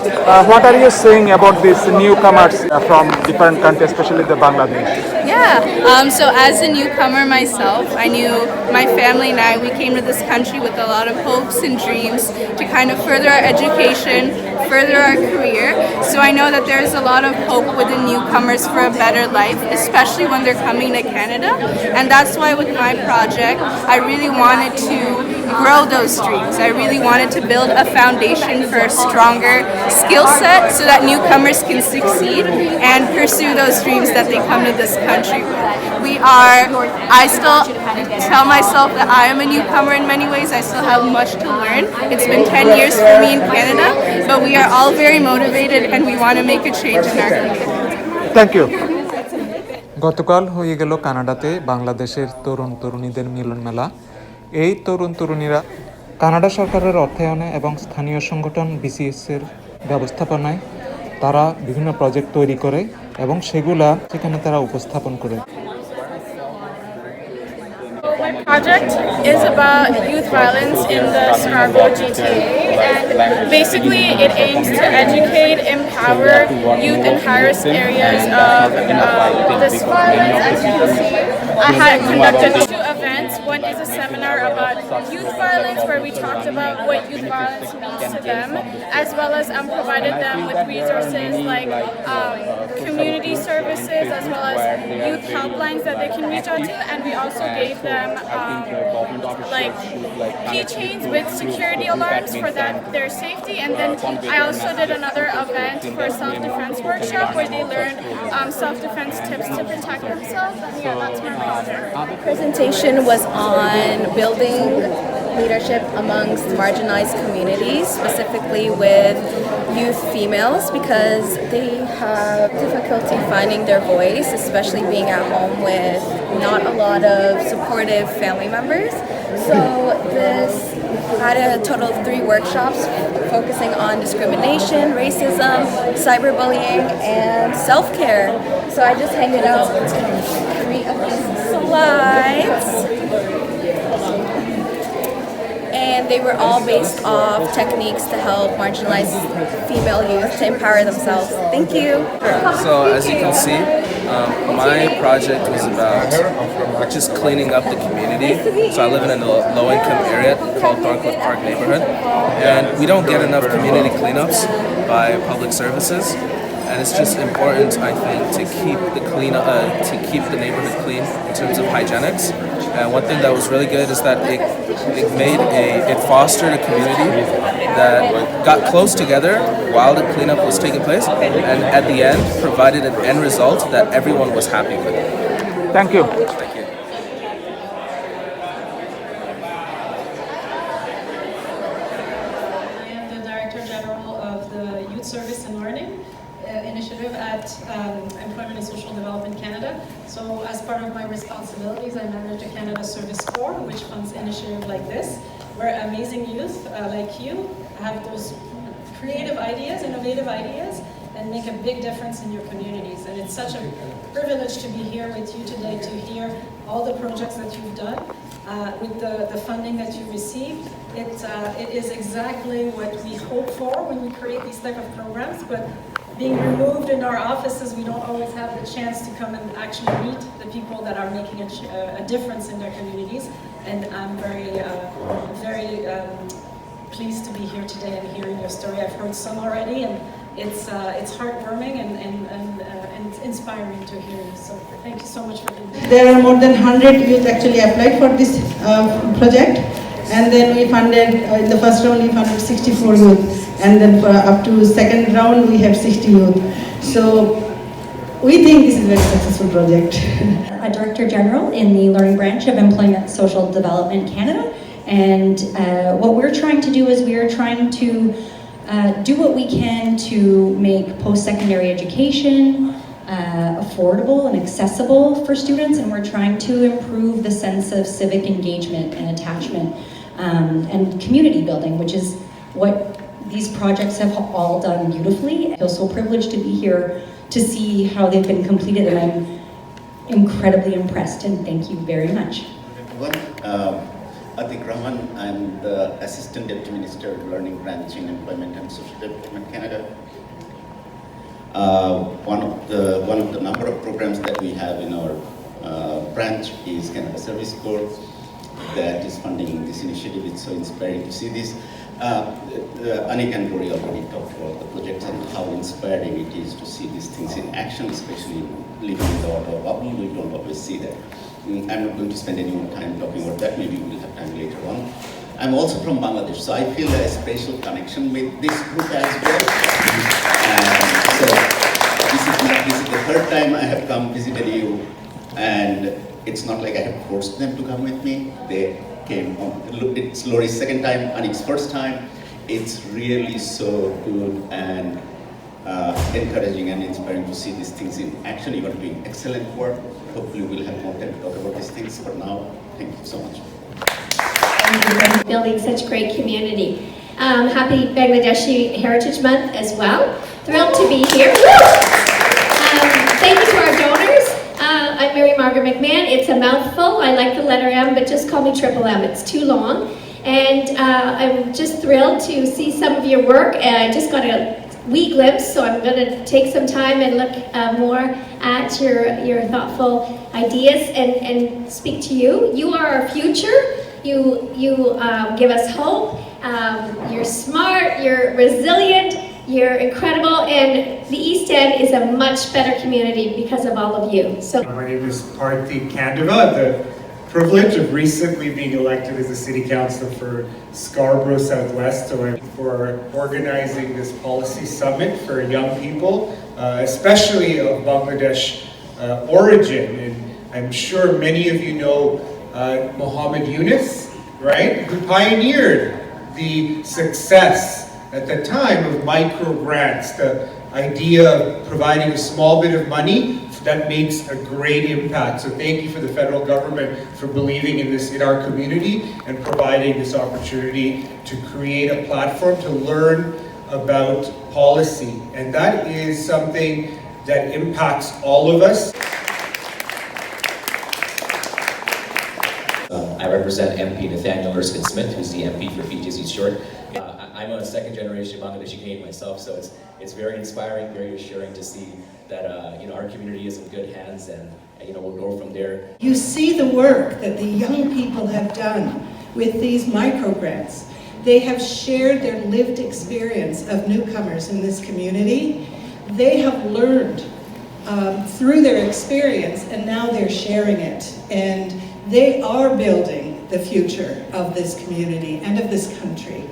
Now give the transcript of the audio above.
What are you saying about these newcomers from different countries, especially the Bangladesh? Yeah. So as a newcomer myself, I knew my family and I, we came to this country with a lot of hopes and dreams to kind of further our education, further our career. So I know that there's a lot of hope within newcomers for a better life, especially when they're coming to Canada. And that's why with my project, I really wanted to grow those dreams. I really wanted to build a foundation for a stronger skill set so that newcomers can succeed and pursue those dreams that they come to this country with. I still tell myself that I am a newcomer in many ways. I still have much to learn. It's been 10 years for me in Canada, but we are all very motivated and we want to make a change in our community. Thank you. গতকাল হয়ে গেল কানাডাতে বাংলাদেশের তরুণ তরুণীদের মিলন মেলা। এই তরুণ তরুণীরা Canada সরকারের অর্থায়নে এবং স্থানীয় সংগঠন বিসিএসের ব্যবস্থাপনায় তারা বিভিন্ন প্রজেক্ট তৈরি করে এবং সেগুলা সেখানে তারা উপস্থাপন করে। My project is about youth violence in the Scarborough GTA, and basically it aims to educate, empower youth in high-risk areas of this violence. As you can see, I had conducted 2 events. One is a seminar about youth violence where we talked about what youth violence means to them, as well as provided them with resources like community services as well as youth helplines that they can reach out to, and we also gave them like keychains with security alarms for their safety. And then I also did another event for a self-defense workshop where they learned self-defense tips to protect themselves. And yeah, that's my project. Presentation was on building leadership amongst marginalized communities, specifically with youth females, because they have difficulty finding their voice, especially being at home with not a lot of supportive family members. So this had a total of 3 workshops focusing on discrimination, racism, cyberbullying, and self-care. So I just handed out 3 of these slides. And they were all based off techniques to help marginalized female youth to empower themselves. Thank you. So as you can see, my project was about just cleaning up the community. So I live in a low-income area called Thorncliffe Park neighborhood, and we don't get enough community cleanups by public services. And it's just important, I think, to keep the neighborhood clean in terms of hygienics. And one thing that was really good is that it fostered a community that got close together while the cleanup was taking place, and at the end provided an end result that everyone was happy with. Thank you. Thank you. I am the Director General of the Youth Service and Learning initiative at Employment and Social Development Canada. So as part of my responsibilities, I manage the Canada Service Corps, which funds initiatives like this, where amazing youth like you have those creative ideas, innovative ideas, and make a big difference in your communities. And it's such a privilege to be here with you today to hear all the projects that you've done. With the funding that you received, it is exactly what we hope for when we create these type of programs, but being removed in our offices, we don't always have the chance to come and actually meet the people that are making a difference in their communities. And I'm very pleased to be here today and hearing your story. I've heard some already, and it's heartwarming and inspiring to hear you. So thank you so much for being here. There are more than 100 youth actually applied for this project, and then we funded in the first round we funded 64 youth, and then for up to second round we have 60 youth. So we think this is a very successful project. A Director General in the Learning Branch of Employment Social Development Canada, and what we're trying to do is we are trying to do what we can to make post-secondary education affordable and accessible for students, and we're trying to improve the sense of civic engagement and attachment and community building, which is what these projects have all done beautifully. I feel so privileged to be here to see how they've been completed, and I'm incredibly impressed, and thank you very much. Atik Rahman. I'm the Assistant Deputy Minister of Learning Branch in Employment and Social Development Canada. One of the number of programs that we have in our branch is Canada Service Corps that is funding this initiative. It's so inspiring to see this. Anik and Rory already talked about the project and how inspiring it is to see these things in action, especially living in the Ottawa bubble. We don't always see that. I'm not going to spend any more time talking about that. Maybe we'll have time later on. I'm also from Bangladesh, so I feel a special connection with this group as well. So this is the third time I have come visited you, and it's not like I have forced them to come with me. They came on. It's Lori's second time, Anik's first time. It's really so good and encouraging and inspiring to see these things in action. You are doing excellent work. Hopefully we'll have more time to talk about these things. For now, thank you so much. Building such great community. Happy Bangladeshi Heritage Month as well. Thrilled to be here. Thank you to our donors. I'm Mary Margaret McMahon. It's a mouthful. I like the letter M, but just call me Triple M. It's too long. And I'm just thrilled to see some of your work. I just got a wee glimpse, so I'm going to take some time and look more at your thoughtful ideas and speak to you. You are our future. You give us hope. You're smart. You're resilient. You're incredible, and the East End is a much better community because of all of you. So my name is Parthi Kandava. I have the privilege of recently being elected as a city councillor for Scarborough Southwest. So I'm for organizing this policy summit for young people, especially of Bangladesh origin. And I'm sure many of you know Muhammad Yunus, right? Who pioneered the success at the time of micro grants, the idea of providing a small bit of money that makes a great impact. So thank you for the federal government for believing in this in our community and providing this opportunity to create a platform to learn about policy. And that is something that impacts all of us. I represent MP Nathaniel Erskine Smith, who's the MP for Fiji East Shore. I'm a second generation Bangladeshi Canadian myself, so it's very inspiring, very assuring to see that our community is in good hands, and we'll go from there. You see the work that the young people have done with these micro grants. They have shared their lived experience of newcomers in this community. They have learned through their experience, and now they're sharing it. And they are building the future of this community and of this country.